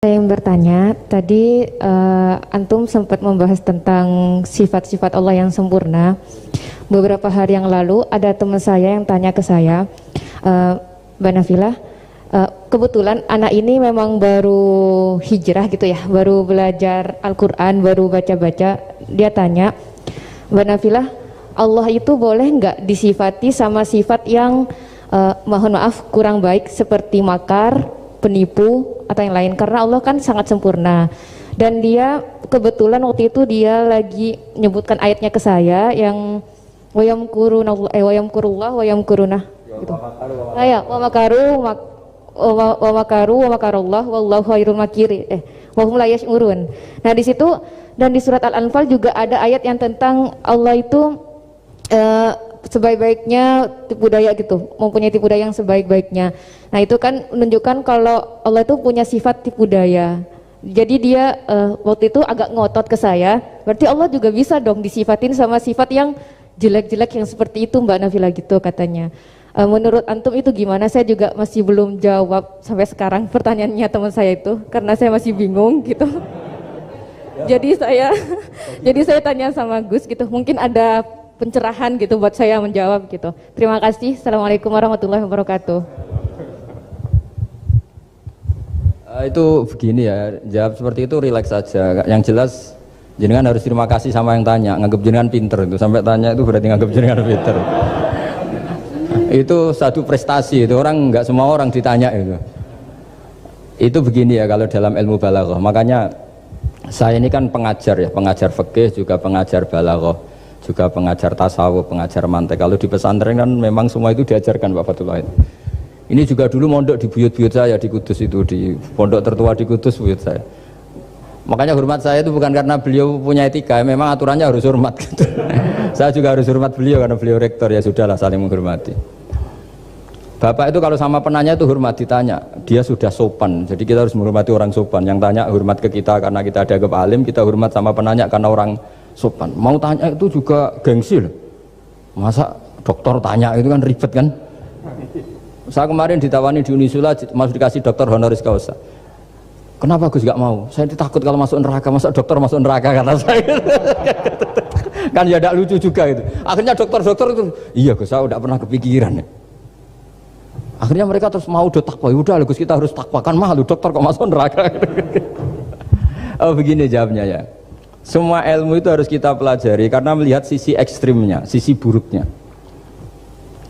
Saya yang bertanya, tadi Antum sempat membahas tentang sifat-sifat Allah yang sempurna. Beberapa hari yang lalu ada teman saya yang tanya ke saya, Mbak Nafilah, kebetulan anak ini memang baru hijrah gitu ya, baru belajar Al-Quran, baru baca-baca. Dia tanya, Mbak Nafilah, Allah itu boleh nggak disifati sama sifat yang mohon maaf kurang baik seperti makar, penipu atau yang lain, karena Allah kan sangat sempurna. Dan dia kebetulan waktu itu dia lagi menyebutkan ayatnya ke saya yang wayamkurullah wayamkuruna gitu. Wa makaru wa makarullah wallahu khairul makirin wa hum la yash'urun. Nah di situ dan di surat Al-Anfal juga ada ayat yang tentang Allah itu sebaik-baiknya tipu daya gitu, mempunyai tipu daya yang sebaik-baiknya. Nah itu kan menunjukkan kalau Allah itu punya sifat tipu daya. Jadi dia waktu itu agak ngotot ke saya, berarti Allah juga bisa dong disifatin sama sifat yang jelek-jelek yang seperti itu Mbak Nafila gitu katanya. Menurut Antum itu gimana? Saya juga masih belum jawab sampai sekarang pertanyaannya teman saya itu, karena saya masih bingung gitu. Jadi saya tanya sama Gus gitu, mungkin ada pencerahan gitu buat saya menjawab gitu. Terima kasih. Assalamualaikum warahmatullahi wabarakatuh. Itu begini ya, jawab seperti itu rileks saja. Yang jelas jenengan harus terima kasih sama yang tanya, nganggep jenengan pinter itu. Sampai tanya itu berarti nganggep jenengan pinter. Itu satu prestasi, itu orang nggak semua orang ditanya itu. Itu begini ya kalau dalam ilmu balaghah. Makanya saya ini kan pengajar ya, pengajar fikih juga pengajar balaghah, juga pengajar tasawuf, pengajar mantek. Kalau di pesantren kan memang semua itu diajarkan Pak Fatullah. Ini juga dulu mondok di buyut-buyut saya di Kudus itu, di pondok tertua di Kudus buyut saya. Makanya hormat saya itu bukan karena beliau punya etika, memang aturannya harus hormat gitu. Saya juga harus hormat beliau karena beliau rektor, ya sudahlah saling menghormati. Bapak itu kalau sama penanya itu hormat, ditanya, dia sudah sopan. Jadi kita harus menghormati orang sopan. Yang tanya hormat ke kita karena kita dianggap alim, kita hormat sama penanya karena orang sopan. Mau tanya itu juga gengsi loh. Masa dokter tanya itu kan ribet kan? Saya kemarin ditawani di Unisula masuk dikasih dokter honoris causa. Kenapa Gus gak mau? Saya takut kalau masuk neraka, masa dokter masuk neraka kata saya. Kan ya tidak lucu juga itu. Akhirnya dokter-dokter itu, iya Gus saya udah pernah kepikiran ya. Akhirnya mereka terus mau udah takwa, udah Gus kita harus takwa, kan malu dokter kok masuk neraka. Oh begini jawabnya ya. Semua ilmu itu harus kita pelajari karena melihat sisi ekstrimnya, sisi buruknya.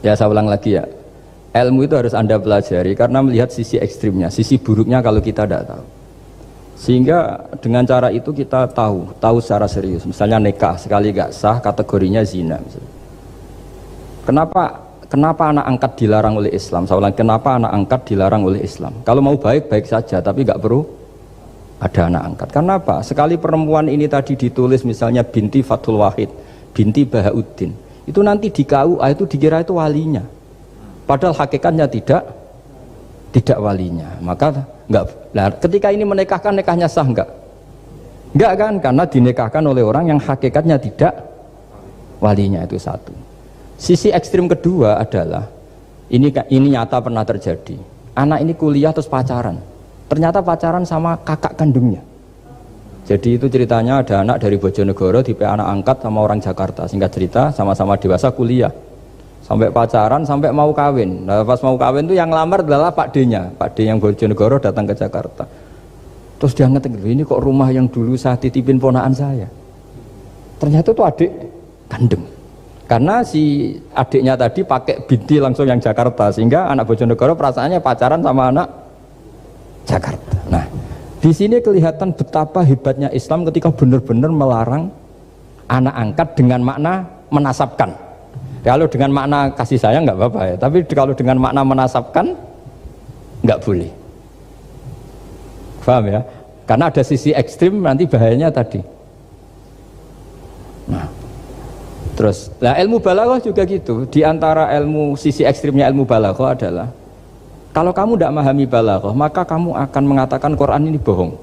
Ya saya ulang lagi ya. Ilmu itu harus Anda pelajari karena melihat sisi ekstrimnya, sisi buruknya kalau kita tidak tahu. Sehingga dengan cara itu kita tahu secara serius. Misalnya nikah sekali gak sah kategorinya zina. Misalnya. Kenapa anak angkat dilarang oleh Islam? Saya ulang, kenapa anak angkat dilarang oleh Islam? Kalau mau baik-baik saja, tapi gak perlu ada anak angkat. Karena apa? Sekali perempuan ini tadi ditulis misalnya binti Fathul Wahid, binti Bahauddin, itu nanti di KUA itu dikira itu walinya. Padahal hakikatnya tidak walinya. Maka enggak. Nah, ketika ini menikahkan, nikahnya sah enggak? Enggak kan? Karena dinikahkan oleh orang yang hakikatnya tidak walinya, itu satu. Sisi ekstrim kedua adalah ini nyata pernah terjadi. Anak ini kuliah terus pacaran. Ternyata pacaran sama kakak kandungnya. Jadi itu ceritanya ada anak dari Bojonegoro tipe anak angkat sama orang Jakarta. Singkat cerita sama-sama dewasa kuliah. Sampai pacaran, sampai mau kawin. Nah, pas mau kawin itu yang lamar adalah Pak D-nya. Pak D yang Bojonegoro datang ke Jakarta. Terus dia ngetik, ini kok rumah yang dulu saya titipin ponaan saya. Ternyata itu adik kandung. Karena si adiknya tadi pakai binti langsung yang Jakarta. Sehingga anak Bojonegoro perasaannya pacaran sama anak Jakarta. Nah, di sini kelihatan betapa hebatnya Islam ketika benar-benar melarang anak angkat dengan makna menasabkan. Kalau dengan makna kasih sayang nggak apa-apa ya, tapi kalau dengan makna menasabkan nggak boleh. Paham ya? Karena ada sisi ekstrim nanti bahayanya tadi. Nah, terus, nah ilmu balaghah juga gitu. Di antara ilmu sisi ekstrimnya ilmu balaghah adalah kalau kamu tidak memahami balaghah, maka kamu akan mengatakan Quran ini bohong.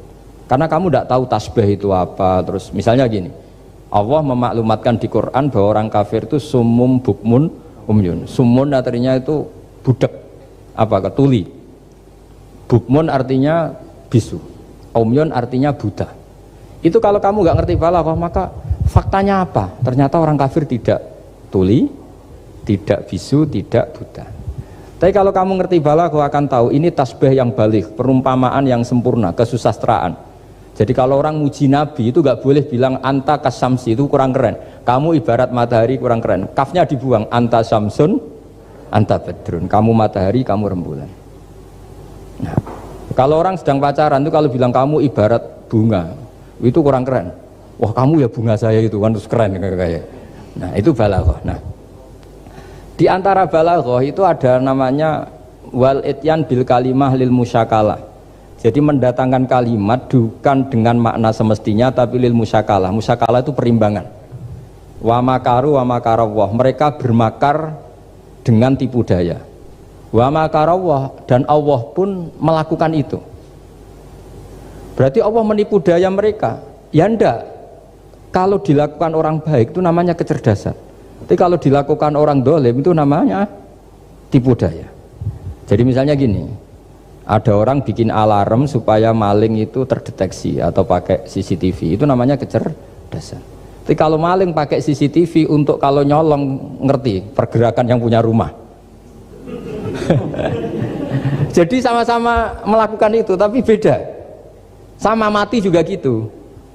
Karena kamu tidak tahu tasbih itu apa. Terus misalnya gini. Allah memaklumatkan di Quran bahwa orang kafir itu sumum bukmun umyun. Sumun artinya itu budak, apa ketuli. Bukmun artinya bisu. Umyun artinya buta. Itu kalau kamu nggak ngerti balaghah, maka faktanya apa? Ternyata orang kafir tidak tuli, tidak bisu, tidak buta. Tapi kalau kamu ngerti balaghah akan tahu ini tasbih yang baligh, perumpamaan yang sempurna, kesusastraan. Jadi kalau orang muji Nabi itu nggak boleh bilang anta kasamsi, itu kurang keren. Kamu ibarat matahari, kurang keren. Kafnya dibuang, anta samsun, anta badrun. Kamu matahari, kamu rembulan. Nah, kalau orang sedang pacaran itu kalau bilang kamu ibarat bunga, itu kurang keren. Wah, kamu ya bunga saya itu kan, terus keren kayak. Nah, itu balaghah. Nah, di antara balaghah itu ada namanya wal ityan bil kalimah lil musyakalah. Jadi mendatangkan kalimat bukan dengan makna semestinya tapi lil musyakalah. Musyakalah itu perimbangan. Wa makaru wa makarawah. Mereka bermakar dengan tipu daya. Wa makarawah, dan Allah pun melakukan itu. Berarti Allah menipu daya mereka. Ya enggak. Kalau dilakukan orang baik itu namanya kecerdasan. Tapi kalau dilakukan orang dolim itu namanya tipu daya. Jadi misalnya gini, ada orang bikin alarm supaya maling itu terdeteksi atau pakai CCTV, itu namanya kecerdasan. Tapi kalau maling pakai CCTV untuk kalau nyolong, ngerti pergerakan yang punya rumah. Jadi sama-sama melakukan itu tapi beda. Sama mati juga gitu.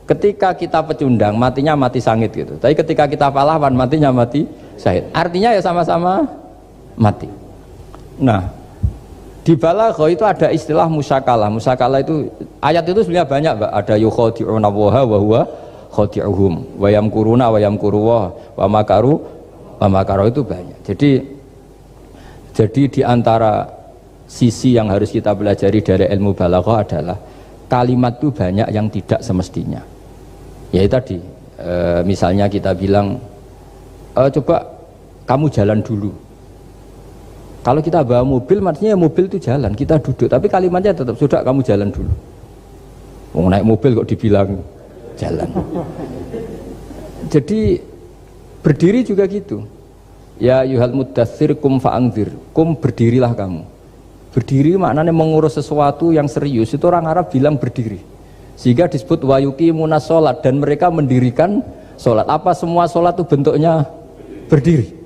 Ketika kita pecundang matinya mati sangit gitu, tapi ketika kita pahlawan matinya mati syahid. Artinya ya sama-sama mati. Nah, di balaghah itu ada istilah musyakalah. Musyakalah itu ayat itu sebenarnya banyak, Mbak. Ada yukhadi'una waha wa huwa khadi'uhum wa yamkuruna wa yamkuruwah wa makaru itu banyak. Jadi di antara sisi yang harus kita pelajari dari ilmu balaghah adalah kalimat itu banyak yang tidak semestinya. Ya tadi misalnya kita bilang coba kamu jalan dulu. Kalau kita bawa mobil, maksudnya mobil itu jalan, kita duduk, tapi kalimatnya tetap sudah kamu jalan dulu. Mau naik mobil kok dibilang jalan. Jadi berdiri juga gitu. Ya yuhal muddatsir kum fa'anzir. Kum berdirilah kamu. Berdiri maknanya mengurus sesuatu yang serius. Itu orang Arab bilang berdiri. Sehingga disebut wayuqimuna sholat, dan mereka mendirikan sholat. Apa semua sholat itu bentuknya berdiri?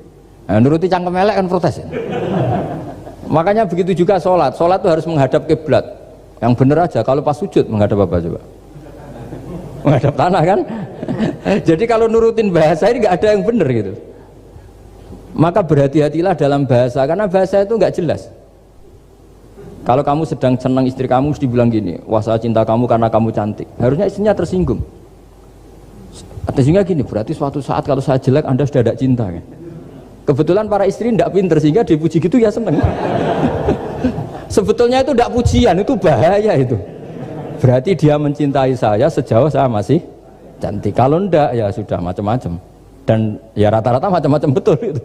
Nah, nuruti cangkem elek kan protes ya? Makanya begitu juga sholat itu harus menghadap kiblat. Yang bener aja, kalau pas sujud menghadap apa coba? Menghadap tanah kan? Jadi kalau nurutin bahasa ini nggak ada yang bener gitu. Maka berhati-hatilah dalam bahasa, karena bahasa itu nggak jelas. Kalau kamu sedang senang istri kamu, mesti bilang gini, wah saya cinta kamu karena kamu cantik. Harusnya istrinya tersinggung. Sehingga gini, berarti suatu saat kalau saya jelek Anda sudah tidak cinta kan? Kebetulan para istri tidak pinter sehingga dipuji gitu ya seneng. Sebetulnya itu tidak pujian, itu bahaya itu. Berarti dia mencintai saya sejauh saya masih cantik. Kalau enggak ya sudah macam-macam. Dan ya rata-rata macam-macam betul itu.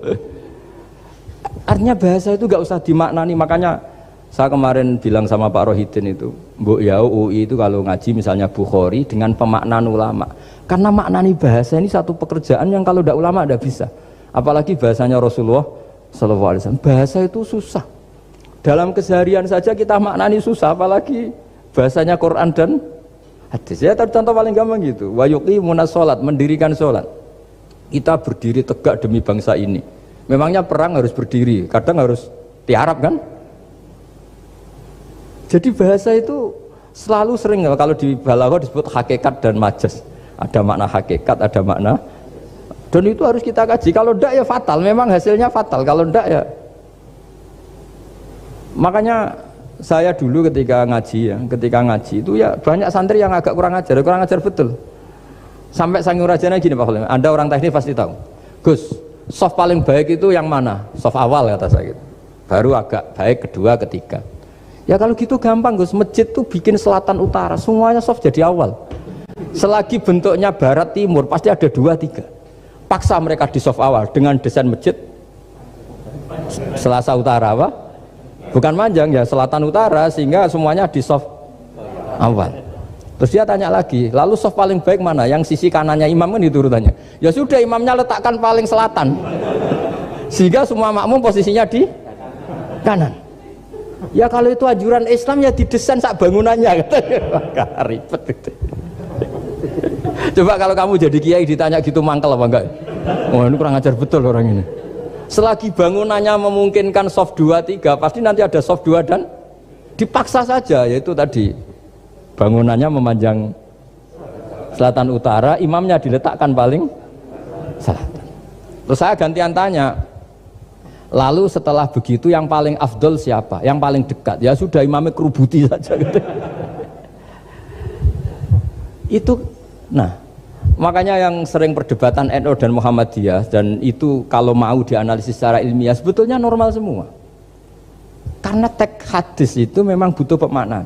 Artinya bahasa itu nggak usah dimaknani. Makanya saya kemarin bilang sama Pak Rohidin itu, Mbok ya UI itu kalau ngaji misalnya Bukhari dengan pemaknaan ulama. Karena maknani bahasa ini satu pekerjaan yang kalau tidak ulama tidak bisa. Apalagi bahasanya Rasulullah SAW. Bahasa itu susah. Dalam keseharian saja kita maknani susah, apalagi bahasanya Quran dan hadis. Ya contoh paling gampang gitu. Wa yuqimuna sholat, mendirikan sholat. Kita berdiri tegak demi bangsa ini. Memangnya perang harus berdiri, kadang harus tiarap kan? Jadi bahasa itu selalu sering, kalau di balaghah disebut hakikat dan majas. Ada makna hakikat, ada makna. Dan itu harus kita kaji. Kalau enggak ya fatal, memang hasilnya fatal. Kalau enggak ya. Makanya saya dulu ketika ngaji itu ya banyak santri yang agak kurang ajar betul. Sampai Sanghyang Rajana gini Pak Khalil, Anda orang teknik pasti tahu. Gus, soft paling baik itu yang mana? Soft awal kata saya gitu. Baru agak baik kedua, ketiga. Ya kalau gitu gampang Gus, masjid tuh bikin selatan utara, semuanya soft jadi awal. Selagi bentuknya barat timur pasti ada dua tiga. Paksa mereka di soft awal dengan desain masjid selasa utara apa? Bukan manjang ya, selatan utara, sehingga semuanya di soft awal. Terus dia tanya lagi, lalu soft paling baik mana? Yang sisi kanannya imam kan itu urutannya. Ya sudah, imamnya letakkan paling selatan, sehingga semua makmum posisinya di kanan. Ya kalau itu anjuran Islam ya didesain sak bangunannya katanya. Ribet itu. Coba kalau kamu jadi kiai ditanya gitu mangkel apa enggak? Wah ini kurang ajar betul orang ini. Selagi bangunannya memungkinkan soft 2, 3 pasti nanti ada soft 2 dan dipaksa saja, yaitu tadi bangunannya memanjang selatan utara, imamnya diletakkan paling selatan. Terus saya gantian tanya, lalu setelah begitu yang paling afdol siapa? Yang paling dekat? Ya sudah imamnya kerubuti saja gitu. Itu, nah makanya yang sering perdebatan NU dan Muhammadiyah, dan itu kalau mau dianalisis secara ilmiah sebetulnya normal semua. Karena teks hadis itu memang butuh pemaknaan.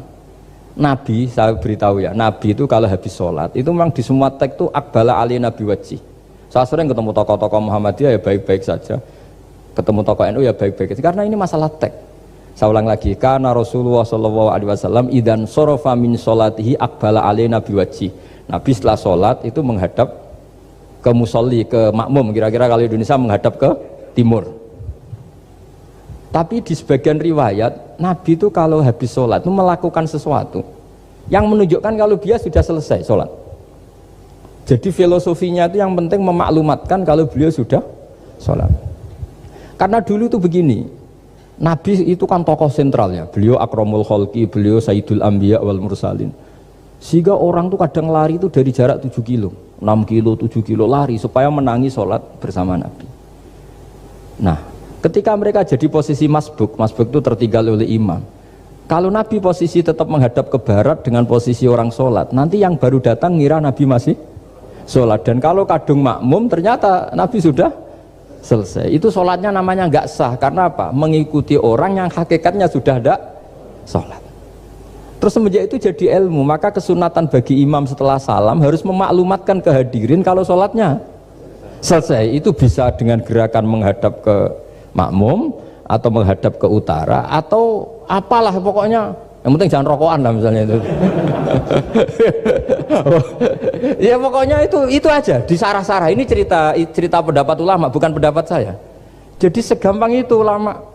Nabi, saya beritahu ya, Nabi itu kalau habis sholat itu memang di semua teks itu akbala ali nabi wajih. Saya sering ketemu tokoh-tokoh Muhammadiyah ya baik-baik saja, ketemu tokoh NU ya baik-baik saja, karena ini masalah teks. Saya ulang lagi, karena Rasulullah SAW idan sorofa min sholatihi akbala ali nabi wajih. Nabi setelah sholat itu menghadap ke musolli, ke makmum, kira-kira kalau Indonesia menghadap ke timur. Tapi di sebagian riwayat, Nabi itu kalau habis sholat itu melakukan sesuatu yang menunjukkan kalau dia sudah selesai sholat. Jadi filosofinya itu yang penting memaklumatkan kalau beliau sudah sholat. Karena dulu itu begini, Nabi itu kan tokoh sentralnya, beliau akramul kholqi, beliau sayyidul anbiya wal mursalin. Sehingga orang tuh kadang lari itu dari jarak 7 kilo, 6 kilo, 7 kilo lari supaya menangi sholat bersama Nabi. Nah, ketika mereka jadi posisi masbuk itu tertinggal oleh imam. Kalau Nabi posisi tetap menghadap ke barat dengan posisi orang sholat, nanti yang baru datang ngira Nabi masih sholat. Dan kalau kadung makmum ternyata Nabi sudah selesai. Itu sholatnya namanya nggak sah. Karena apa? Mengikuti orang yang hakikatnya sudah ada sholat. Terus semenjak itu jadi ilmu, maka kesunatan bagi imam setelah salam harus memaklumatkan ke hadirin kalau sholatnya selesai. Itu bisa dengan gerakan menghadap ke makmum atau menghadap ke utara atau apalah pokoknya, yang penting jangan rokokan lah misalnya itu. Ya pokoknya itu aja disarah-sarah. Ini cerita pendapat ulama, bukan pendapat saya. Jadi segampang itu ulama.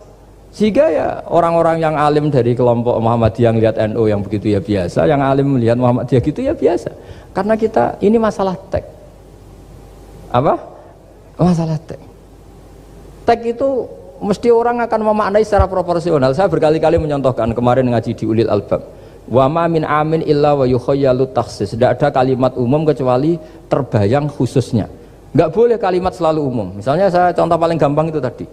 Sehingga ya orang-orang yang alim dari kelompok Muhammadiyah yang lihat NU yang begitu ya biasa, yang alim melihat Muhammadiyah gitu ya biasa. Karena kita ini masalah teks. Apa? Masalah teks. Teks itu mesti orang akan memaknai secara proporsional. Saya berkali-kali menyontohkan kemarin ngaji di Ulil Albab. Wa ma min amin illa wa yukhayyalu takhsis. Tidak ada kalimat umum kecuali terbayang khususnya. Enggak boleh kalimat selalu umum. Misalnya saya contoh paling gampang itu tadi.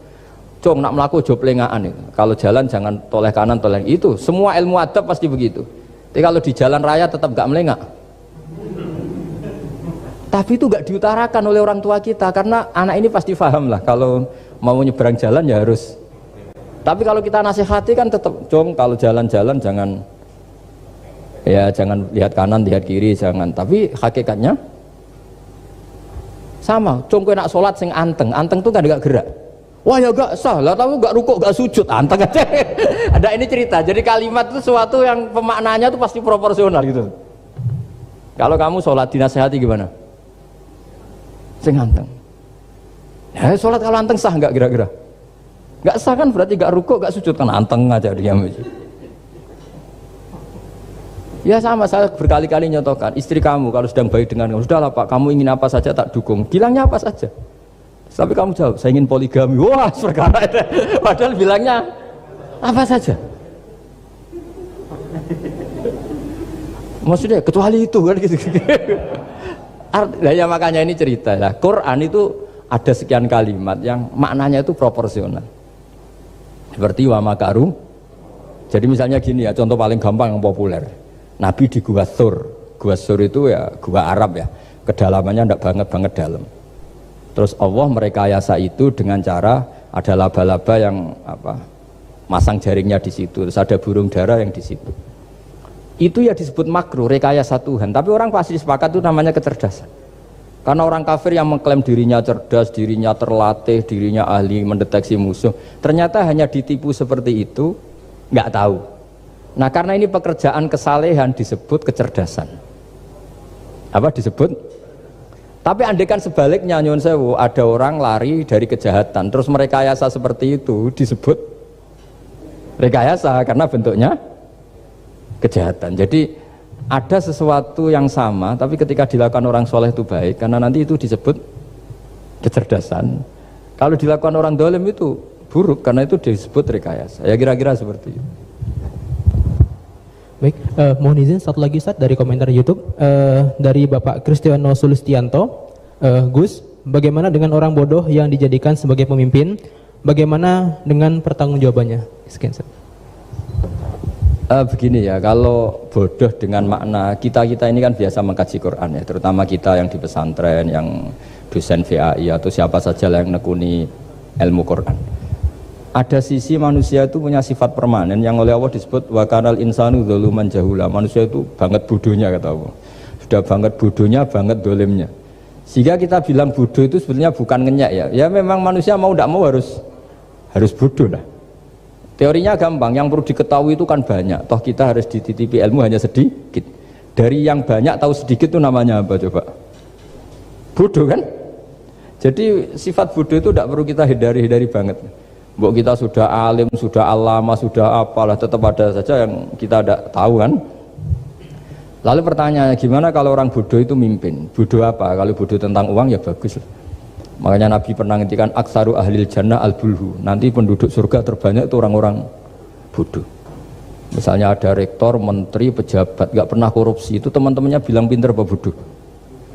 Cung nak melaku ojo plengaan itu. Kalau jalan jangan toleh kanan toleh itu. Semua ilmu adab pasti begitu. Tapi kalau di jalan raya tetap enggak melengak. Tapi itu enggak diutarakan oleh orang tua kita karena anak ini pasti paham lah kalau mau nyeberang jalan ya harus. Tapi kalau kita nasihati kan tetap, Cung kalau jalan-jalan jangan lihat kanan, lihat kiri, jangan. Tapi hakikatnya sama. Cung kowe nak sholat sing anteng tuh kan enggak gerak. Wah ya enggak sah lah, tahu enggak rukuk, enggak sujud, anteng aja. Ada ini cerita. Jadi kalimat itu sesuatu yang pemaknanya itu pasti proporsional gitu. Kalau kamu sholat dinasihati gimana? Sing anteng. Ya sholat kalau anteng sah enggak kira-kira? Enggak sah kan berarti enggak rukuk, enggak sujud, kan anteng aja diam aja. Ya sama, saya berkali-kali nyontohkan istri kamu kalau sedang baik dengan kamu, sudahlah Pak, kamu ingin apa saja tak dukung, bilangnya apa saja. Tapi kamu jawab, saya ingin poligami, wah perkara itu. Padahal bilangnya apa saja. Maksudnya kecuali itu kan gitu. Nah, ya makanya ini cerita lah. Quran itu ada sekian kalimat yang maknanya itu proporsional. Seperti wa makaru. Jadi misalnya gini ya, contoh paling gampang yang populer. Nabi di Gua Thur. Gua Thur itu ya gua Arab ya. Kedalamannya enggak banget dalam. Terus Allah merekayasa itu dengan cara ada laba-laba yang masang jaringnya di situ, terus ada burung dara yang di situ. Itu ya disebut makruh, rekayasa Tuhan. Tapi orang pasti sepakat itu namanya kecerdasan. Karena orang kafir yang mengklaim dirinya cerdas, dirinya terlatih, dirinya ahli mendeteksi musuh, ternyata hanya ditipu seperti itu, nggak tahu. Nah karena ini pekerjaan kesalehan disebut kecerdasan. Apa disebut? Tapi andaikan sebaliknya, nyuwun sewu, ada orang lari dari kejahatan, terus merekayasa seperti itu disebut rekayasa karena bentuknya kejahatan. Jadi ada sesuatu yang sama, tapi ketika dilakukan orang soleh itu baik, karena nanti itu disebut kecerdasan. Kalau dilakukan orang dolim itu buruk, karena itu disebut rekayasa. Ya kira-kira seperti itu. Baik, mohon izin satu lagi Ustaz dari komentar YouTube dari Bapak Kristiano Sulistianto. Gus, bagaimana dengan orang bodoh yang dijadikan sebagai pemimpin? Bagaimana dengan pertanggungjawabannya? Sekian Ustaz. Begini ya, kalau bodoh dengan makna kita ini kan biasa mengkaji Quran ya, terutama kita yang di pesantren, yang dosen VAI atau siapa saja yang nekuni ilmu Quran. Ada sisi manusia itu punya sifat permanen yang oleh Allah disebut wa kanal insanu dzaluman jahula. Manusia itu banget bodohnya kata Allah. Sudah banget bodohnya, banget dolimnya. Sehingga kita bilang bodoh itu sebenarnya bukan ngenyak ya. Ya memang manusia mau tidak mau harus bodoh lah. Teorinya gampang, yang perlu diketahui itu kan banyak. Toh kita harus dititipi ilmu hanya sedikit. Dari yang banyak tahu sedikit itu namanya apa coba? Bodoh kan? Jadi sifat bodoh itu tidak perlu kita hindari banget. Mbok kita sudah alim, sudah alama, sudah apalah, tetap ada saja yang kita tidak tahu kan? Lalu pertanyaannya, gimana kalau orang bodoh itu mimpin? Bodoh apa? Kalau bodoh tentang uang ya bagus. Makanya Nabi pernah ngintikan aksaru ahlil jannah al-bulhu. Nanti penduduk surga terbanyak itu orang-orang bodoh. Misalnya ada rektor, menteri, pejabat gak pernah korupsi, itu teman-temannya bilang pinter apa bodoh?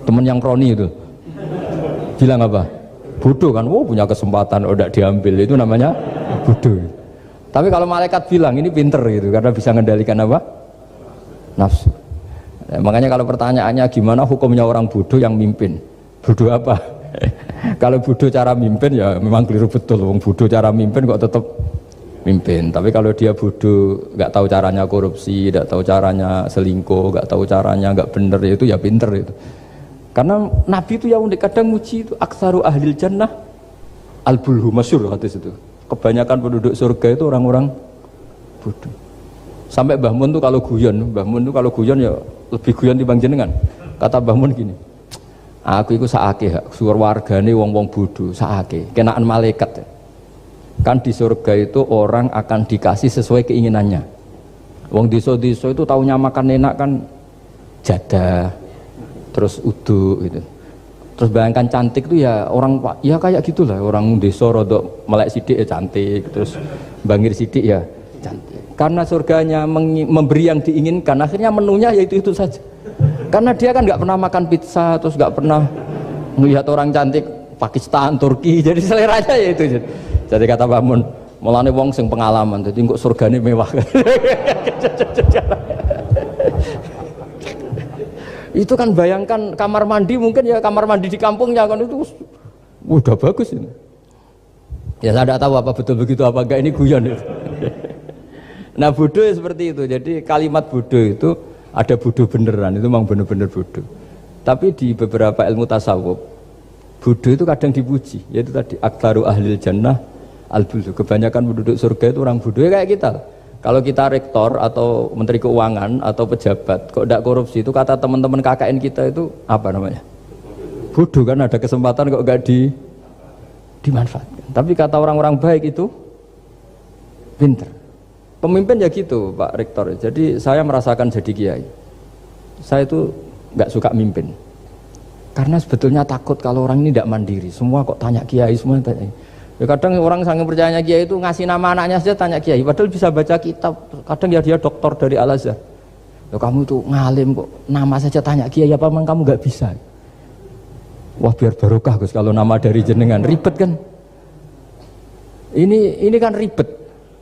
Teman yang kroni itu bilang apa? Bodoh kan, punya kesempatan udah diambil, itu namanya bodoh. Tapi kalau malaikat bilang ini pinter gitu, karena bisa mengendalikan apa? Nafsu. Nah, makanya kalau pertanyaannya gimana hukumnya orang bodoh yang mimpin? Bodoh apa? Kalau bodoh cara mimpin ya memang keliru betul. Wong bodoh cara mimpin kok tetap mimpin. Tapi kalau dia bodoh, nggak tahu caranya korupsi, nggak tahu caranya selingkuh, nggak tahu caranya nggak bener, itu ya pinter itu. Karena Nabi itu yang unik, kadang muji itu aksaru ahlil jannah al-bulhu, masyhur hadis itu. Kebanyakan penduduk surga itu orang-orang bodoh. Sampai Mbah Mun tuh kalau guyon ya lebih guyon dibanding jenengan. Kata Mbah Mun gini, aku itu saake suar wargane wong-wong bodoh, saake kenaan malaikat. Kan di surga itu orang akan dikasih sesuai keinginannya. Wong desa-desa itu taunya makan enak kan jadah, terus uduk gitu. Terus bayangkan cantik itu ya orang ya kayak gitulah, orang desa rodok melek sidik ya cantik, terus bangir sidik ya cantik. Karena surganya memberi yang diinginkan, akhirnya menunya ya itu saja. Karena dia kan nggak pernah makan pizza, terus nggak pernah melihat orang cantik Pakistan, Turki, jadi seleranya ya itu. Jadi kata Mbah Mun, mulane wong sing pengalaman, jadi kok surgane mewah. Itu kan bayangkan kamar mandi, mungkin ya kamar mandi di kampungnya kan itu udah bagus ini. Ya saya tidak tahu apa betul begitu apa enggak, ini guyon itu. Nah bodoh ya seperti itu. Jadi kalimat bodoh itu ada bodoh beneran, itu memang bener-bener bodoh. Tapi di beberapa ilmu tasawuf, bodoh itu kadang dipuji, yaitu tadi aktsaru ahlil jannah al-bulhu. Kebanyakan penduduk surga itu orang bodoh ya kayak kita. Kalau kita rektor atau menteri keuangan atau pejabat kok tidak korupsi, itu kata teman-teman KKN kita itu apa namanya? Bodoh kan, ada kesempatan kok enggak dimanfaatkan. Tapi kata orang-orang baik itu pinter. Pemimpin ya gitu Pak Rektor. Jadi saya merasakan jadi kiai, saya itu nggak suka mimpin karena sebetulnya takut kalau orang ini tidak mandiri. Semua kok tanya kiai, semua tanya. Ya kadang orang saking percayanya kiai itu ngasih nama anaknya saja tanya kiai, padahal bisa baca kitab. Kadang ya dia doktor dari Al-Azhar. Ya kamu itu ngalim kok nama saja tanya kiai, apa memang kamu nggak bisa? Wah biar barokah Gus kalau nama dari jenengan, ribet kan? Ini kan ribet.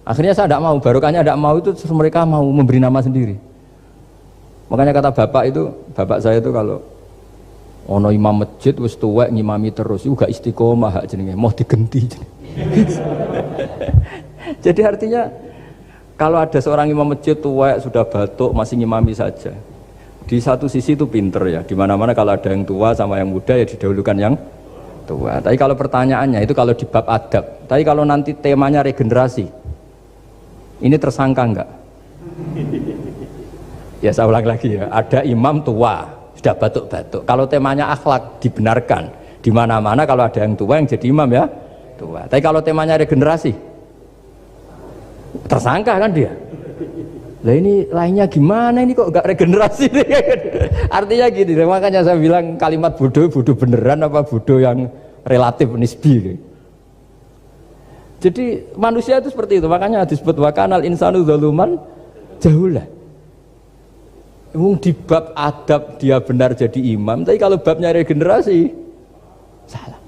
Akhirnya saya tidak mau, barokahnya tidak mau itu, terus mereka mau memberi nama sendiri. Makanya kata bapak saya itu kalau ono imam masjid wis tuwek ngimami terus, itu gak istiqomah hak jenenge, mau digenti jenenge. Jadi artinya kalau ada seorang imam masjid tuwek sudah batuk masih ngimami saja. Di satu sisi itu pinter ya, di mana-mana kalau ada yang tua sama yang muda ya didahulukan yang tua. Tapi kalau pertanyaannya itu kalau di bab adab, tapi kalau nanti temanya regenerasi, ini tersangka enggak? Ya saya ulang lagi ya, ada imam tua sudah batuk-batuk. Kalau temanya akhlak dibenarkan, di mana-mana kalau ada yang tua yang jadi imam ya tua. Tapi kalau temanya regenerasi, tersangka kan dia. Lah ini lainnya gimana ini kok nggak regenerasi? Artinya gini, makanya saya bilang kalimat bodoh beneran apa bodoh yang relatif nisbi. Jadi manusia itu seperti itu, makanya disebut wakanal insanu zaluman jahulah. Di bab adab dia benar jadi imam, tapi kalau babnya regenerasi salah.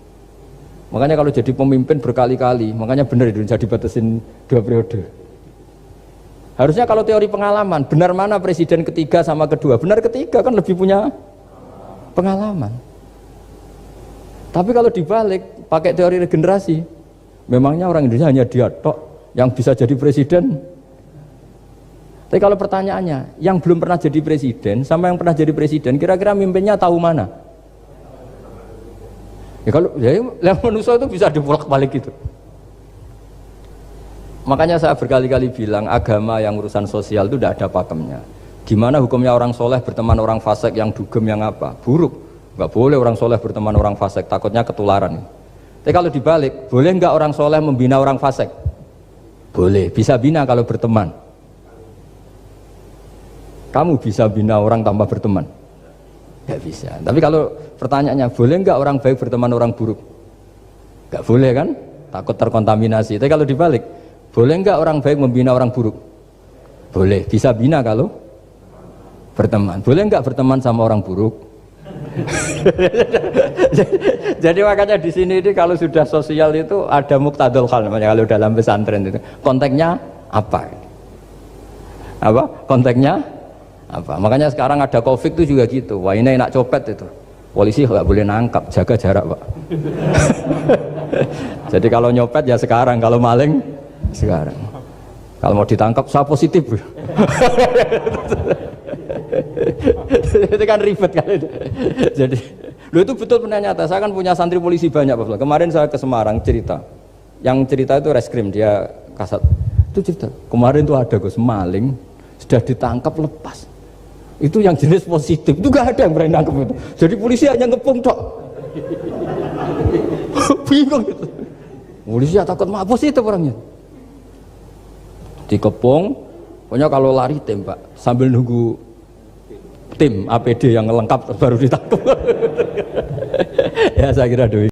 Makanya kalau jadi pemimpin berkali-kali, makanya benar Indonesia dibatasin 2 periode. Harusnya kalau teori pengalaman, benar mana presiden ketiga sama kedua? Benar ketiga kan lebih punya pengalaman. Tapi kalau dibalik, pakai teori regenerasi, memangnya orang Indonesia hanya dia tok yang bisa jadi presiden? Tapi kalau pertanyaannya, yang belum pernah jadi presiden sama yang pernah jadi presiden, kira-kira mimpinnya tahu mana? Ya kalau yang manusia itu bisa dibolak-balik gitu. Makanya saya berkali-kali bilang agama yang urusan sosial itu tidak ada pakemnya. Gimana hukumnya orang soleh berteman orang fasik yang dugem yang apa? Buruk. Nggak boleh orang soleh berteman orang fasik, takutnya ketularan. Tapi kalau dibalik, boleh nggak orang soleh membina orang fasik? Boleh, bisa bina kalau berteman. Kamu bisa bina orang tanpa berteman? Nggak bisa. Tapi kalau pertanyaannya, boleh nggak orang baik berteman orang buruk? Nggak boleh kan? Takut terkontaminasi. Tapi kalau dibalik, boleh nggak orang baik membina orang buruk? Boleh, bisa bina kalau berteman. Boleh nggak berteman sama orang buruk? Jadi makanya di sini ini kalau sudah sosial itu ada muktadul hal namanya kalau dalam pesantren itu. Konteksnya apa? Apa? Konteksnya apa? Makanya sekarang ada Covid itu juga gitu. Wah ini enak copet itu. Polisi nggak boleh nangkap, jaga jarak Pak. Jadi kalau nyopet ya sekarang, kalau maling sekarang. Kalau mau ditangkap saya positif. Itu kan ribet kan. Jadi lu itu betul benar nyata. Saya kan punya santri polisi banyak Pak. Kemarin saya ke Semarang cerita. Yang cerita itu reskrim dia kasat. Itu cerita. Kemarin tuh ada Gus maling sudah ditangkap lepas. Itu yang jenis positif. Itu gak ada yang berani nangkep itu. Jadi polisi hanya ngepung tok. Bingung gitu. Polisi ya takut mah positif orangnya. Dikepung, pokoknya kalau lari tembak sambil nunggu tim APD yang lengkap baru ditangkap. Ya saya kira doi.